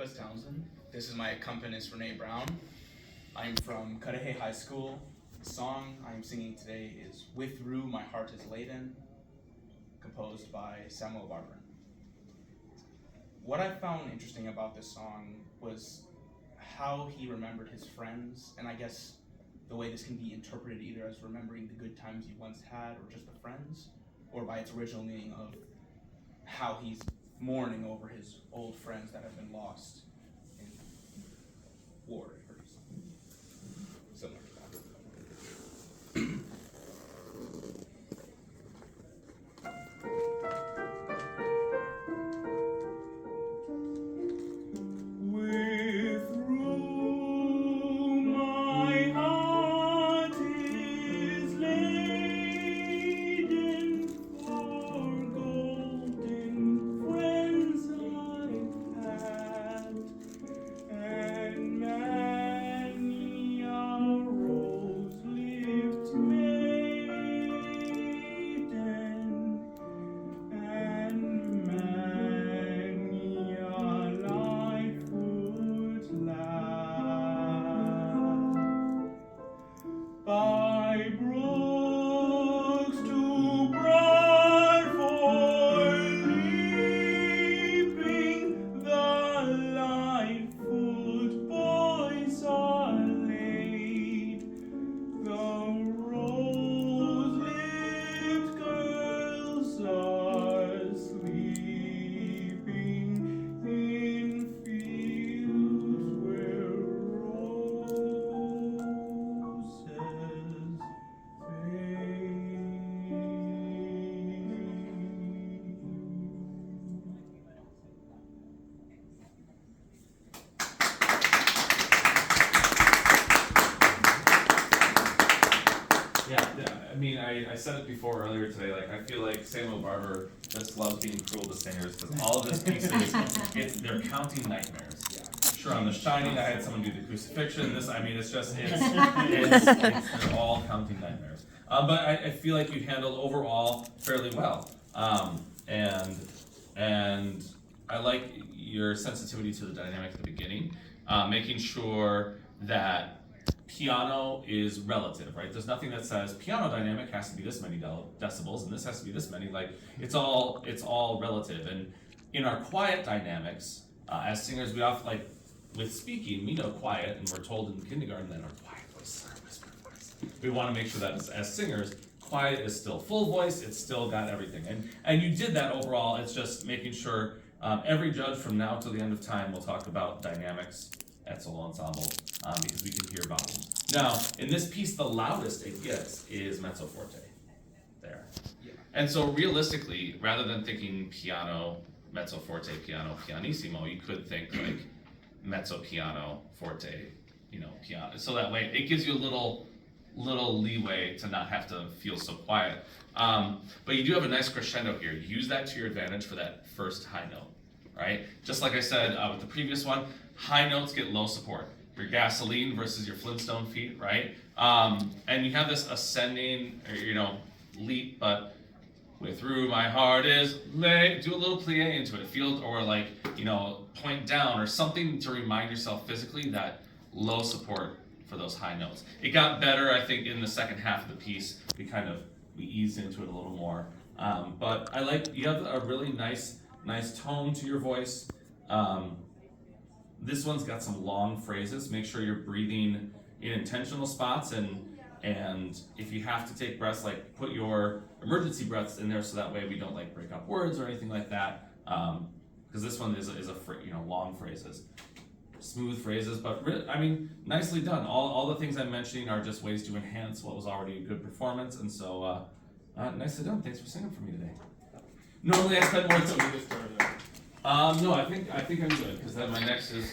Travis Townsend. This is my accompanist, Renee Brown. I'm from Cudahy High School. The song I'm singing today is With Rue, My Heart is Laden, composed by Samuel Barber. What I found interesting about this song was how he remembered his friends, and I guess the way this can be interpreted either as remembering the good times he once had or just the friends, or by its original meaning of how he's mourning over his old friends that have been lost in war or something similar to that. With rue, my heart is laden for golden friends I've had, and many a rose-lipped maiden, and many a life would last. By brooks too broad for leaping, the light-foot boys are laid. The rose-lipped girls are sleeping in fields where roses Yeah, I mean, I said it before earlier today, like, I feel like Samuel Barber just loves being cruel to singers, because all of this piece they're counting nightmares. Yeah. Sure, on The Shining, I had someone do the crucifixion, this, I mean, it's they're all counting nightmares. But I feel like you handled overall fairly well. And I like your sensitivity to the dynamic at the beginning, making sure that piano is relative, right? There's nothing that says piano dynamic has to be this many decibels and this has to be this many. Like it's all relative. And in our quiet dynamics, as singers, we often like with speaking, we know quiet, and we're told in kindergarten that our quiet voices are whisper voice. We want to make sure that as singers, quiet is still full voice. It's still got everything, and you did that overall. It's just making sure every judge from now till the end of time will talk about dynamics at solo ensemble, because we can hear volumes. Now, in this piece, the loudest it gets is mezzo forte, there. Yeah. And so realistically, rather than thinking piano, mezzo forte, piano, pianissimo, you could think like mezzo piano, forte, piano. So that way, it gives you a little leeway to not have to feel so quiet. But you do have a nice crescendo here. Use that to your advantage for that first high note, right? Just like I said with the previous one, high notes get low support. Your gasoline versus your Flintstone feet, right? And you have this ascending, leap, but with rue, my heart is lay. Do a little plie into it. Feel, or like, point down or something to remind yourself physically that low support for those high notes. It got better, I think, in the second half of the piece. We eased into it a little more. But I like, you have a really nice tone to your voice. This one's got some long phrases. Make sure you're breathing in intentional spots, and if you have to take breaths, like put your emergency breaths in there so that way we don't like break up words or anything like that. Because this one is long phrases, smooth phrases, but nicely done. All the things I'm mentioning are just ways to enhance what was already a good performance, and so nicely done. Thanks for singing for me today. Normally I spend more time. No, I think I'm good, because then my next is